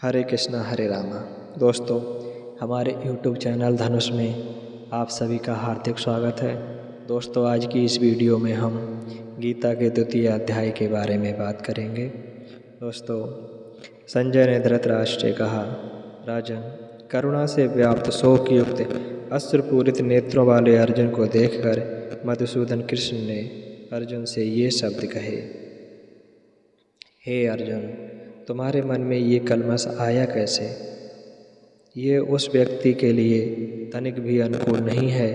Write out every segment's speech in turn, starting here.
हरे कृष्णा हरे रामा। दोस्तों, हमारे YouTube channel धनुष में आप सभी का हार्दिक स्वागत है। दोस्तों, आज की इस वीडियो में हम गीता के द्वितीय अध्याय के बारे में बात करेंगे। दोस्तों, संजय ने धृतराष्ट्र से कहा, राजन, करुणा से व्याप्त शोक युक्त अश्रुपूरित नेत्रों वाले अर्जुन को देखकर मधुसूदन कृष्ण ने अर्जुन से ये शब्द कहे, हे अर्जुन, तुम्हारे मन में ये कलमश आया कैसे? ये उस व्यक्ति के लिए तनिक भी अनुकूल नहीं है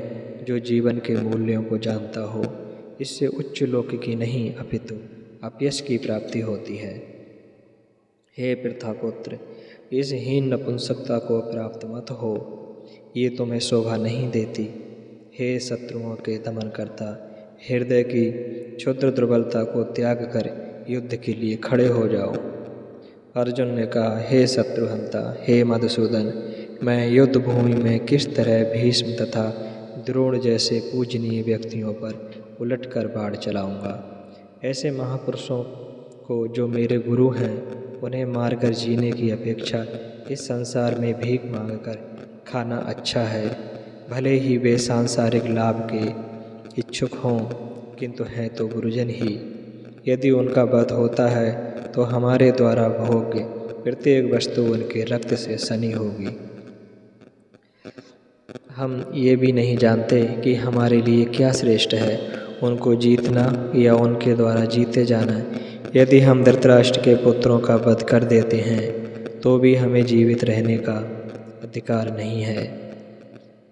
जो जीवन के मूल्यों को जानता हो। इससे उच्च लोक की नहीं अपितु अपयश की प्राप्ति होती है। हे पृथापुत्र, इस हीन नपुंसकता को प्राप्त मत हो, ये तुम्हें शोभा नहीं देती। हे शत्रुओं के दमन करता, हृदय की क्षुद्र दुर्बलता को त्याग कर युद्ध के लिए खड़े हो जाओ। अर्जुन ने कहा, हे शत्रुहंता, हे मधुसूदन, मैं युद्ध भूमि में किस तरह भीष्म तथा द्रोण जैसे पूजनीय व्यक्तियों पर उलटकर बाढ़ चलाऊंगा। ऐसे महापुरुषों को जो मेरे गुरु हैं, उन्हें मारकर जीने की अपेक्षा इस संसार में भीख मांगकर खाना अच्छा है। भले ही वे सांसारिक लाभ के इच्छुक हों, किंतु हैं तो गुरुजन ही। यदि उनका वध होता है तो हमारे द्वारा भोग्य प्रत्येक वस्तु उनके रक्त से सनी होगी। हम ये भी नहीं जानते कि हमारे लिए क्या श्रेष्ठ है, उनको जीतना या उनके द्वारा जीते जाना। यदि हम धृतराष्ट्र के पुत्रों का वध कर देते हैं तो भी हमें जीवित रहने का अधिकार नहीं है।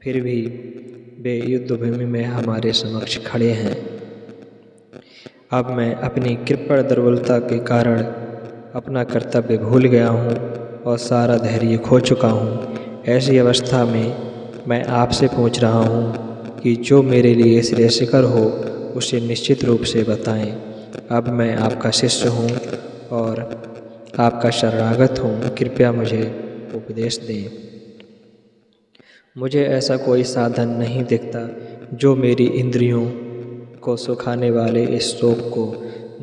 फिर भी वे युद्ध भूमि में हमारे समक्ष खड़े हैं। अब मैं अपनी कृपण दुर्बलता के कारण अपना कर्तव्य भूल गया हूँ और सारा धैर्य खो चुका हूँ। ऐसी अवस्था में मैं आपसे पूछ रहा हूँ कि जो मेरे लिए श्रेयस्कर हो उसे निश्चित रूप से बताएं। अब मैं आपका शिष्य हूँ और आपका शरणागत हूँ, कृपया मुझे उपदेश दें। मुझे ऐसा कोई साधन नहीं दिखता जो मेरी इंद्रियों को सुखाने वाले इस शोक को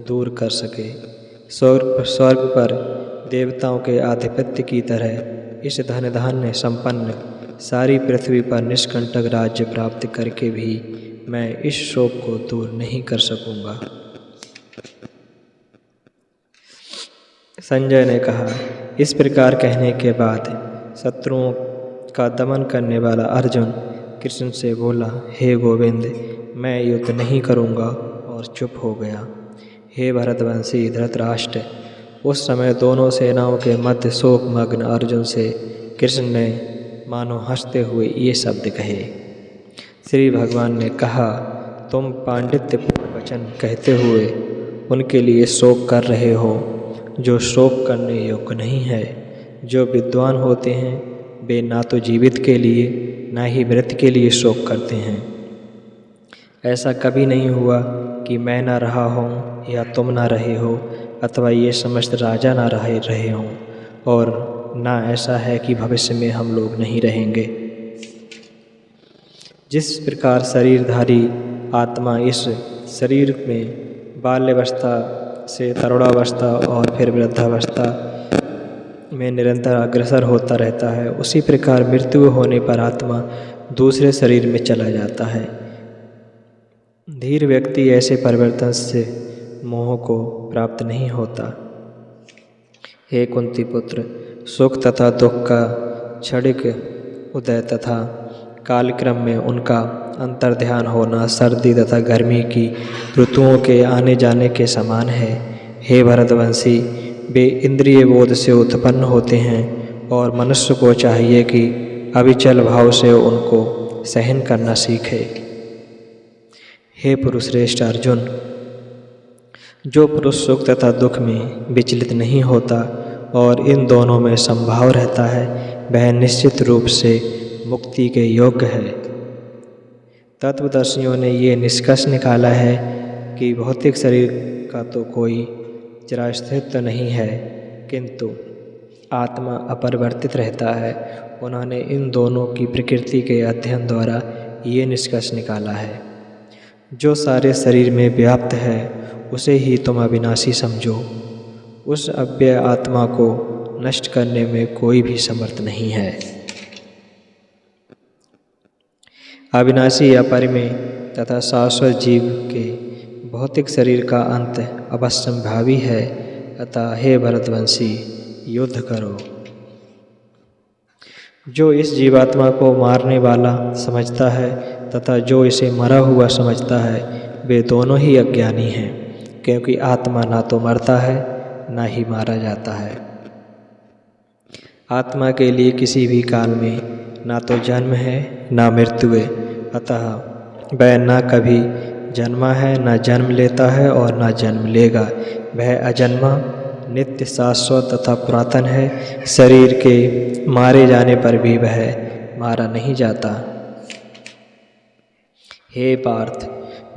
दूर कर सके। स्वर्ग पर देवताओं के आधिपत्य की तरह इस धन धान्य संपन्न सारी पृथ्वी पर निष्कंटक राज्य प्राप्त करके भी मैं इस शोक को दूर नहीं कर सकूंगा। संजय ने कहा, इस प्रकार कहने के बाद शत्रुओं का दमन करने वाला अर्जुन कृष्ण से बोला, हे गोविंद, मैं युद्ध नहीं करूँगा, और चुप हो गया। हे भरतवंशी धृतराष्ट्र, उस समय दोनों सेनाओं के मध्य शोकमग्न अर्जुन से कृष्ण ने मानो हंसते हुए ये शब्द कहे। श्री भगवान ने कहा, तुम पांडित्यपूर्ण वचन कहते हुए उनके लिए शोक कर रहे हो जो शोक करने योग्य नहीं है। जो विद्वान होते हैं वे ना तो जीवित के लिए ना ही मृत के लिए शोक करते हैं। ऐसा कभी नहीं हुआ कि मैं ना रहा हूँ या तुम ना रहे हो, अथवा ये समस्त राजा ना रहे हों, और ना ऐसा है कि भविष्य में हम लोग नहीं रहेंगे। जिस प्रकार शरीरधारी आत्मा इस शरीर में बाल्यावस्था से तरुणावस्था और फिर वृद्धावस्था में निरंतर अग्रसर होता रहता है, उसी प्रकार मृत्यु होने पर आत्मा दूसरे शरीर में चला जाता है। धीर व्यक्ति ऐसे परिवर्तन से मोह को प्राप्त नहीं होता। हे कुंती पुत्र, सुख तथा दुख का क्षणिक उदय तथा कालक्रम में उनका अंतर्ध्यान होना सर्दी तथा गर्मी की ऋतुओं के आने जाने के समान है। हे भरतवंशी, वे इंद्रिय बोध से उत्पन्न होते हैं और मनुष्य को चाहिए कि अविचल भाव से उनको सहन करना सीखे। हे पुरुषश्रेष्ठ अर्जुन, जो पुरुष सुख तथा दुख में विचलित नहीं होता और इन दोनों में संभाव रहता है, वह निश्चित रूप से मुक्ति के योग्य है। तत्वदर्शियों ने ये निष्कर्ष निकाला है कि भौतिक शरीर का तो कोई चिरास्थित्व नहीं है, किंतु आत्मा अपरिवर्तित रहता है। उन्होंने इन दोनों की प्रकृति के अध्ययन द्वारा ये निष्कर्ष निकाला है। जो सारे शरीर में व्याप्त है उसे ही तुम अविनाशी समझो। उस अव्यय आत्मा को नष्ट करने में कोई भी समर्थ नहीं है। अविनाशी, अपरिमेय तथा शाश्वत जीव के भौतिक शरीर का अंत अवश्यंभावी है। अतः हे भरतवंशी, युद्ध करो। जो इस जीवात्मा को मारने वाला समझता है तथा जो इसे मरा हुआ समझता है, वे दोनों ही अज्ञानी हैं, क्योंकि आत्मा ना तो मरता है ना ही मारा जाता है। आत्मा के लिए किसी भी काल में ना तो जन्म है ना मृत्यु है। अतः वह ना कभी जन्मा है, ना जन्म लेता है और ना जन्म लेगा। वह अजन्मा, नित्य, शाश्वत तथा पुरातन है। शरीर के मारे जाने पर भी वह मारा नहीं जाता। हे पार्थ,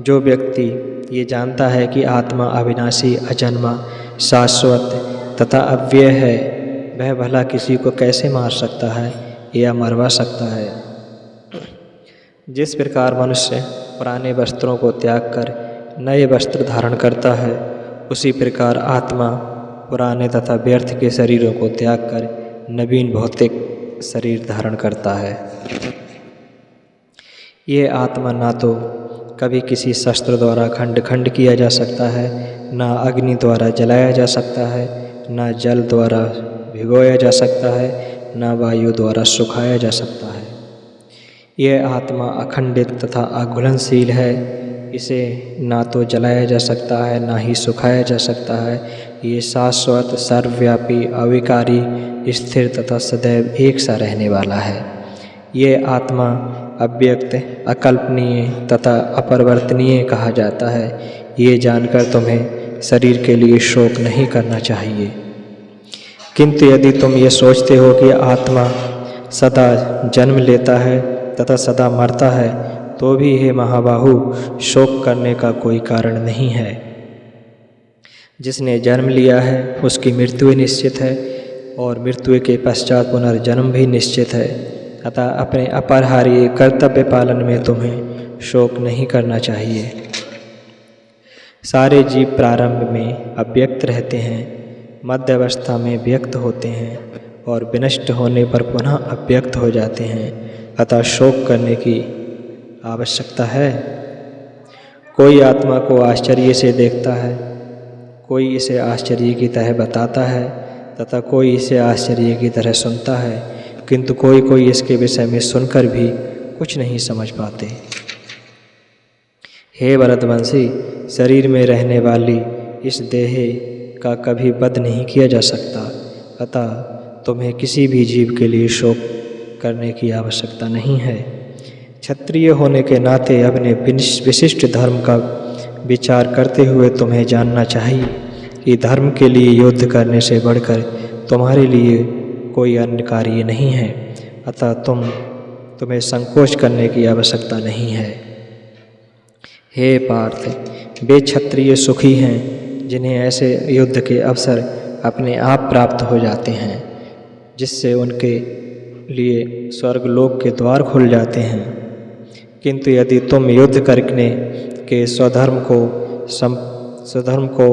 जो व्यक्ति ये जानता है कि आत्मा अविनाशी, अजन्मा, शाश्वत तथा अव्यय है, वह भला किसी को कैसे मार सकता है या मरवा सकता है। जिस प्रकार मनुष्य पुराने वस्त्रों को त्याग कर नए वस्त्र धारण करता है, उसी प्रकार आत्मा पुराने तथा व्यर्थ के शरीरों को त्याग कर नवीन भौतिक शरीर धारण करता है। ये आत्मा ना तो कभी किसी शस्त्र द्वारा खंड खंड किया जा सकता है, ना अग्नि द्वारा जलाया जा सकता है, ना जल द्वारा भिगोया जा सकता है, ना वायु द्वारा सुखाया जा सकता है। यह आत्मा अखंडित तथा अघुलनशील है। इसे ना तो जलाया जा सकता है ना ही सुखाया जा सकता है। ये शाश्वत, सर्वव्यापी, अविकारी, स्थिर तथा सदैव एक सा रहने वाला है। ये आत्मा अव्यक्त, अकल्पनीय तथा अपरिवर्तनीय कहा जाता है। ये जानकर तुम्हें शरीर के लिए शोक नहीं करना चाहिए। किंतु यदि तुम ये सोचते हो कि आत्मा सदा जन्म लेता है तथा सदा मरता है, तो भी हे महाबाहु, शोक करने का कोई कारण नहीं है। जिसने जन्म लिया है उसकी मृत्यु निश्चित है और मृत्यु के पश्चात पुनर्जन्म भी निश्चित है। अतः अपने अपरिहार्य कर्तव्य पालन में तुम्हें शोक नहीं करना चाहिए। सारे जीव प्रारंभ में अव्यक्त रहते हैं, मध्य अवस्था में व्यक्त होते हैं और विनष्ट होने पर पुनः अव्यक्त हो जाते हैं। अतः शोक करने की आवश्यकता है। कोई आत्मा को आश्चर्य से देखता है, कोई इसे आश्चर्य की तरह बताता है तथा कोई इसे आश्चर्य की तरह सुनता है, किंतु कोई इसके विषय में सुनकर भी कुछ नहीं समझ पाते। हे भरतवंशी, शरीर में रहने वाली इस देह का कभी वध नहीं किया जा सकता। अतः तुम्हें किसी भी जीव के लिए शोक करने की आवश्यकता नहीं है। क्षत्रिय होने के नाते अपने विशिष्ट धर्म का विचार करते हुए तुम्हें जानना चाहिए कि धर्म के लिए युद्ध करने से बढ़कर तुम्हारे लिए कोई अन्य कार्य नहीं है। अतः तुम्हें संकोच करने की आवश्यकता नहीं है। हे पार्थ, वे क्षत्रिय सुखी हैं जिन्हें ऐसे युद्ध के अवसर अपने आप प्राप्त हो जाते हैं, जिससे उनके लिए स्वर्गलोक के द्वार खुल जाते हैं। किंतु यदि तुम युद्ध करने के स्वधर्म को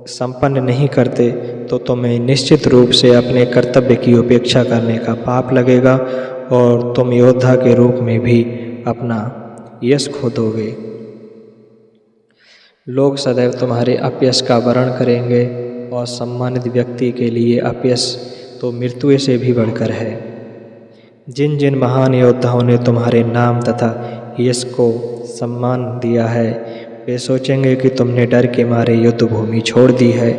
संपन्न नहीं करते, तो तुम्हें निश्चित रूप से अपने कर्तव्य की उपेक्षा करने का पाप लगेगा और तुम योद्धा के रूप में भी अपना यश खो दोगे। लोग सदैव तुम्हारे अपयश का वर्ण करेंगे और सम्मानित व्यक्ति के लिए अपयश तो मृत्यु से भी बढ़कर है। जिन जिन महान योद्धाओं ने तुम्हारे नाम तथा यश को सम्मान दिया है, वे सोचेंगे कि तुमने डर के मारे युद्ध भूमि छोड़ दी है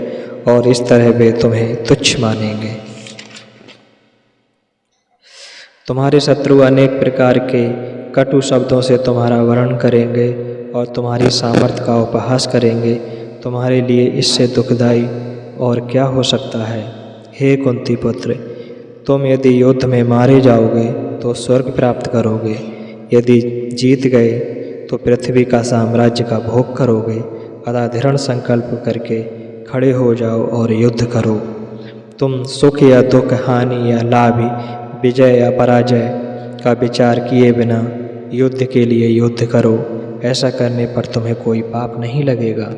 और इस तरह वे तुम्हें तुच्छ मानेंगे। तुम्हारे शत्रु अनेक प्रकार के कटु शब्दों से तुम्हारा वर्णन करेंगे और तुम्हारी सामर्थ्य का उपहास करेंगे। तुम्हारे लिए इससे दुखदायी और क्या हो सकता है। हे कुंती पुत्र, तुम यदि युद्ध में मारे जाओगे तो स्वर्ग प्राप्त करोगे, यदि जीत गए तो पृथ्वी का साम्राज्य का भोग करोगे। अतः दृढ़ संकल्प करके खड़े हो जाओ और युद्ध करो। तुम सुख या दुख, हानि या लाभ, विजय या पराजय का विचार किए बिना युद्ध के लिए युद्ध करो। ऐसा करने पर तुम्हें कोई पाप नहीं लगेगा।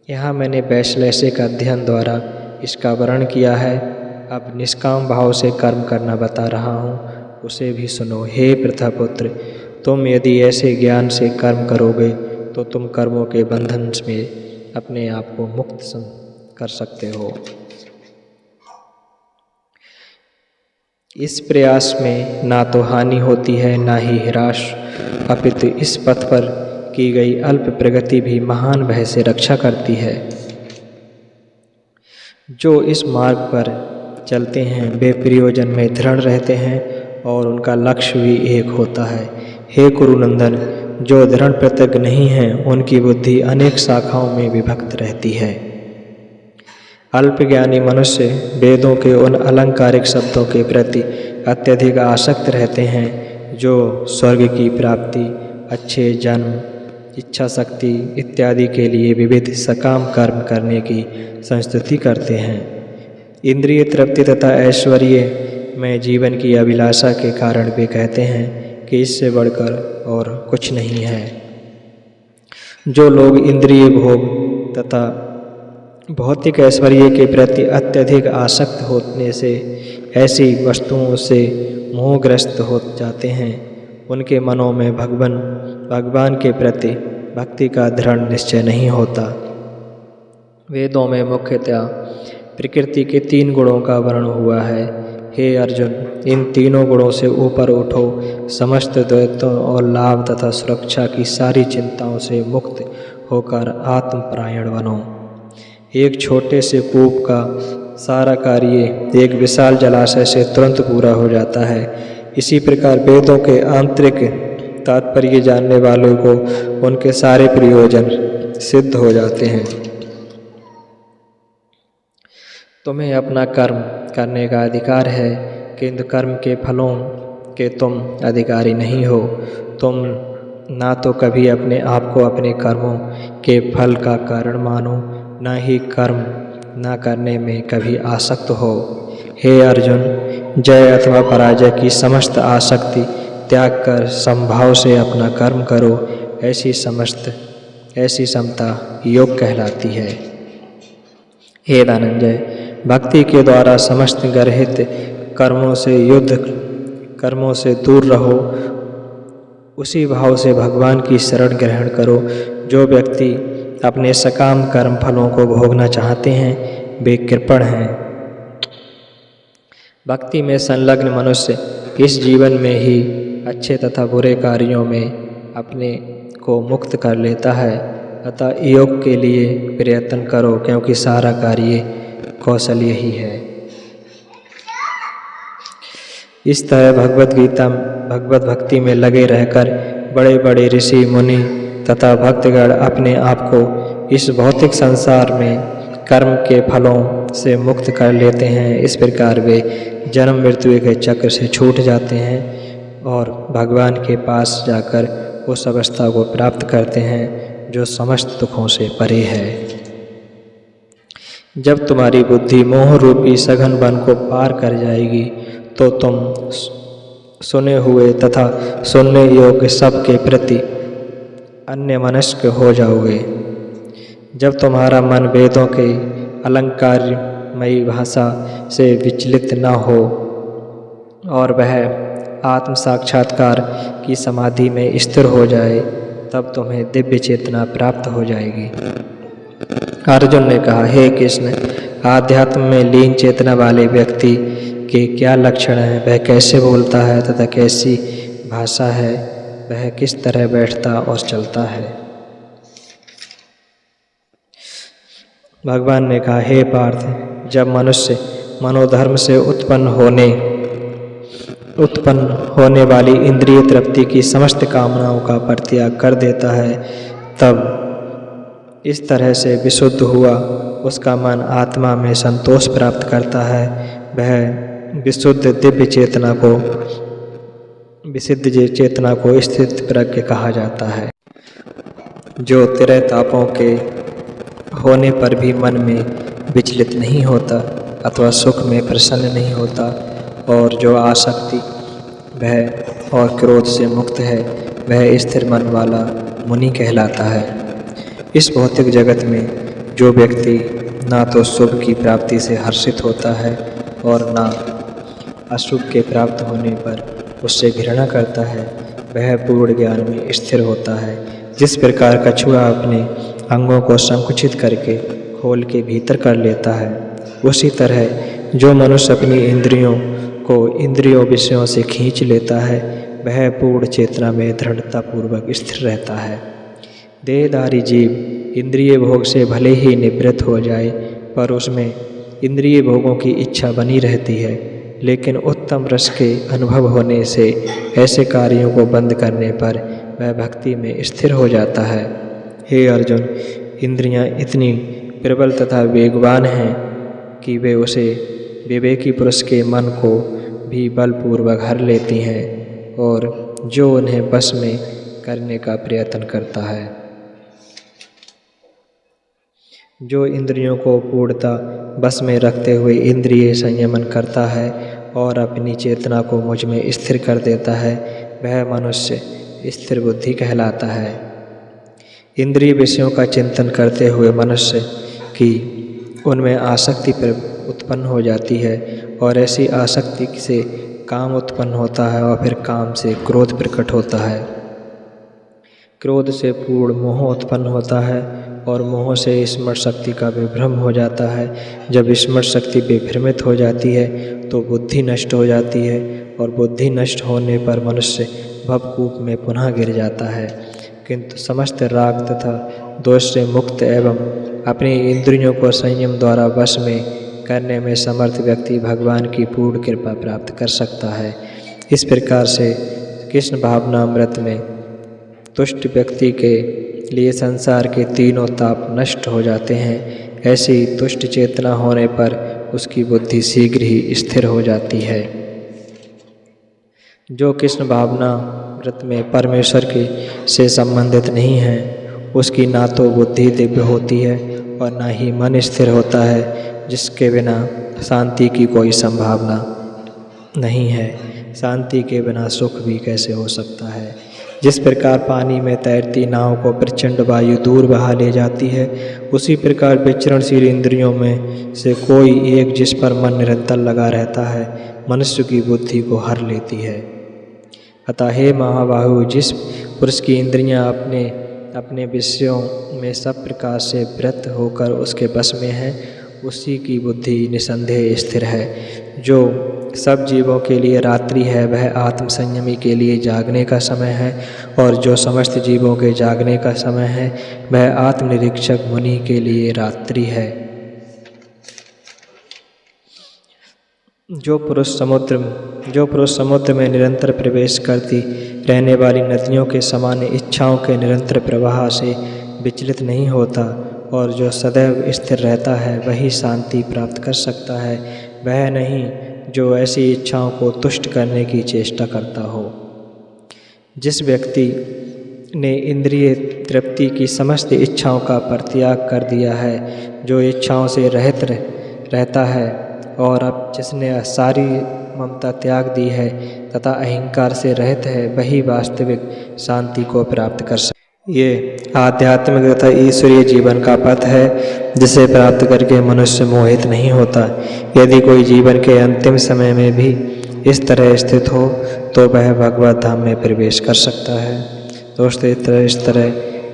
यहाँ मैंने वैश्लेषिक अध्ययन द्वारा इसका वर्णन किया है। अब निष्काम भाव से कर्म करना बता रहा हूँ, उसे भी सुनो। हे प्रथापुत्र, तुम यदि ऐसे ज्ञान से कर्म करोगे तो तुम कर्मों के बंधन में अपने आप को मुक्त कर सकते हो। इस प्रयास में ना तो हानि होती है ना ही ह्रास, अपितु इस पथ पर की गई अल्प प्रगति भी महान भय से रक्षा करती है। जो इस मार्ग पर चलते हैं वे प्रयोजन में दृढ़ रहते हैं और उनका लक्ष्य भी एक होता है। हे कुरुनंदन, जो दृढ़ प्रतिज्ञ नहीं हैं उनकी बुद्धि अनेक शाखाओं में विभक्त रहती है। अल्पज्ञानी मनुष्य वेदों के उन अलंकारिक शब्दों के प्रति अत्यधिक आसक्त रहते हैं जो स्वर्ग की प्राप्ति, अच्छे जन्म, इच्छा शक्ति इत्यादि के लिए विविध सकाम कर्म करने की संस्तुति करते हैं। इंद्रिय तृप्ति तथा ऐश्वर्य में जीवन की अभिलाषा के कारण वे कहते हैं कि इससे बढ़कर और कुछ नहीं है। जो लोग इंद्रिय भोग तथा भौतिक ऐश्वर्य के प्रति अत्यधिक आसक्त होने से ऐसी वस्तुओं से मोहग्रस्त हो जाते हैं, उनके मनों में भगवान के प्रति भक्ति का दृढ़ निश्चय नहीं होता। वेदों में मुख्यतया प्रकृति के 3 गुणों का वर्णन हुआ है। हे अर्जुन, इन तीनों गुणों से ऊपर उठो, समस्त द्वैतों और लाभ तथा सुरक्षा की सारी चिंताओं से मुक्त होकर आत्मपरायण बनो। एक छोटे से कूप का सारा कार्य एक विशाल जलाशय से तुरंत पूरा हो जाता है। इसी प्रकार वेदों के आंतरिक तात्पर्य जानने वालों को उनके सारे प्रयोजन सिद्ध हो जाते हैं। तुम्हें अपना कर्म करने का अधिकार है, किंतु कर्म के फलों के तुम अधिकारी नहीं हो। तुम ना तो कभी अपने आप को अपने कर्मों के फल का कारण मानो, ना ही कर्म ना करने में कभी आसक्त हो। हे अर्जुन, जय अथवा पराजय की समस्त आसक्ति त्याग कर समभाव से अपना कर्म करो। ऐसी समता योग कहलाती है। हे धनंजय, भक्ति के द्वारा समस्त गर्हित कर्मों से दूर रहो। उसी भाव से भगवान की शरण ग्रहण करो। जो व्यक्ति अपने सकाम कर्म फलों को भोगना चाहते हैं वे कृपण हैं। भक्ति में संलग्न मनुष्य इस जीवन में ही अच्छे तथा बुरे कार्यों में अपने को मुक्त कर लेता है। अतः योग के लिए प्रयत्न करो, क्योंकि सारा कार्य कौशल यही है। इस तरह भगवत भक्ति में लगे रहकर बड़े बड़े ऋषि मुनि तथा भक्तगण अपने आप को इस भौतिक संसार में कर्म के फलों से मुक्त कर लेते हैं। इस प्रकार वे जन्म मृत्यु के चक्र से छूट जाते हैं और भगवान के पास जाकर उस अवस्था को प्राप्त करते हैं जो समस्त दुखों से परे है। जब तुम्हारी बुद्धि मोह रूपी सघन वन को पार कर जाएगी तो तुम सुने हुए तथा सुनने योग्य सब के प्रति अन्यमनस्क हो जाओगे। जब तुम्हारा मन वेदों के अलंकारमयी भाषा से विचलित न हो और वह आत्म साक्षात्कार की समाधि में स्थिर हो जाए, तब तुम्हें दिव्य चेतना प्राप्त हो जाएगी। अर्जुन ने कहा, हे कृष्ण, आध्यात्म में लीन चेतना वाले व्यक्ति के क्या लक्षण हैं? वह कैसे बोलता है तथा कैसी भाषा है? वह किस तरह बैठता और चलता है? भगवान ने कहा, हे पार्थ, जब मनुष्य मनोधर्म से उत्पन्न होने वाली इंद्रिय तृप्ति की समस्त कामनाओं का परित्याग कर देता है, तब इस तरह से विशुद्ध हुआ उसका मन आत्मा में संतोष प्राप्त करता है। वह विशुद्ध दिव्य चेतना को स्थित प्रज्ञ कहा जाता है, जो त्रय तापों के होने पर भी मन में विचलित नहीं होता अथवा सुख में प्रसन्न नहीं होता, और जो आसक्ति, भय और क्रोध से मुक्त है, वह स्थिर मन वाला मुनि कहलाता है। इस भौतिक जगत में जो व्यक्ति ना तो शुभ की प्राप्ति से हर्षित होता है और ना अशुभ के प्राप्त होने पर उससे घृणा करता है। वह पूर्ण ज्ञान में स्थिर होता है। जिस प्रकार कछुआ अपने अंगों को संकुचित करके खोल के भीतर कर लेता है, उसी तरह जो मनुष्य अपनी इंद्रियों को इंद्रियों विषयों से खींच लेता है, वह पूर्ण चेतना में दृढ़तापूर्वक स्थिर रहता है। देहधारी जीव इंद्रिय भोग से भले ही निवृत्त हो जाए, पर उसमें इंद्रिय भोगों की इच्छा बनी रहती है। लेकिन उत्तम रस के अनुभव होने से ऐसे कार्यों को बंद करने पर वह भक्ति में स्थिर हो जाता है। हे अर्जुन, इंद्रियां इतनी प्रबल तथा वेगवान हैं कि वे उसे विवेकी पुरुष के मन को भी बलपूर्वक हर लेती हैं और जो उन्हें वश में करने का प्रयत्न करता है। जो इंद्रियों को पूर्णतः बस में रखते हुए इंद्रिय संयमन करता है और अपनी चेतना को मुझ में स्थिर कर देता है, वह मनुष्य स्थिर बुद्धि कहलाता है। इंद्रिय विषयों का चिंतन करते हुए मनुष्य की उनमें आसक्ति उत्पन्न हो जाती है और ऐसी आसक्ति से काम उत्पन्न होता है और फिर काम से क्रोध प्रकट होता है। क्रोध से पूर्ण मोह उत्पन्न होता है और मोह से स्मरण शक्ति का विभ्रम हो जाता है। जब स्मरण शक्ति विभ्रमित हो जाती है तो बुद्धि नष्ट हो जाती है और बुद्धि नष्ट होने पर मनुष्य भवकूप में पुनः गिर जाता है। किंतु समस्त राग तथा दोष से मुक्त एवं अपनी इंद्रियों को संयम द्वारा वश में करने में समर्थ व्यक्ति भगवान की पूर्ण कृपा प्राप्त कर सकता है। इस प्रकार से कृष्ण भावनामृत में तुष्ट व्यक्ति के लिए संसार के तीनों ताप नष्ट हो जाते हैं। ऐसी तुष्ट चेतना होने पर उसकी बुद्धि शीघ्र ही स्थिर हो जाती है। जो कृष्ण भावनामृत में परमेश्वर के से संबंधित नहीं है, उसकी ना तो बुद्धि दिव्य होती है और ना ही मन स्थिर होता है, जिसके बिना शांति की कोई संभावना नहीं है। शांति के बिना सुख भी कैसे हो सकता है। जिस प्रकार पानी में तैरती नाव को प्रचंड वायु दूर बहा ले जाती है, उसी प्रकार विचरणशील इंद्रियों में से कोई एक जिस पर मन निरंतर लगा रहता है, मनुष्य की बुद्धि को हर लेती है। अतः हे महाबाहु, जिस पुरुष की इंद्रियां अपने अपने विषयों में सब प्रकार से व्रत होकर उसके बस में है, उसी की बुद्धि निसंदेह स्थिर है। जो सब जीवों के लिए रात्रि है, वह आत्म संयमी के लिए जागने का समय है, और जो समस्त जीवों के जागने का समय है, वह आत्मनिरीक्षक मुनि के लिए रात्रि है। जो पुरुष समुद्र में निरंतर प्रवेश करती रहने वाली नदियों के समान इच्छाओं के निरंतर प्रवाह से विचलित नहीं होता और जो सदैव स्थिर रहता है, वही शांति प्राप्त कर सकता है। वह नहीं जो ऐसी इच्छाओं को तुष्ट करने की चेष्टा करता हो। जिस व्यक्ति ने इंद्रिय तृप्ति की समस्त इच्छाओं का परित्याग कर दिया है, जो इच्छाओं से रहित रहता है, और अब जिसने सारी ममता त्याग दी है तथा अहंकार से रहित है, वही वास्तविक शांति को प्राप्त कर सकता है। ये आध्यात्मिक तथा ईश्वरीय जीवन का पथ है, जिसे प्राप्त करके मनुष्य मोहित नहीं होता। यदि कोई जीवन के अंतिम समय में भी इस तरह स्थित हो तो वह भगवत धाम में प्रवेश कर सकता है। दोस्तों, इस तरह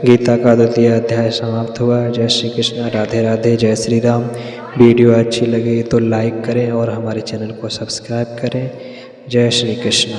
गीता का 2वां अध्याय समाप्त हुआ। जय श्री कृष्ण, राधे राधे, जय श्री राम। वीडियो अच्छी लगे तो लाइक करें और हमारे चैनल को सब्सक्राइब करें। जय श्री कृष्ण।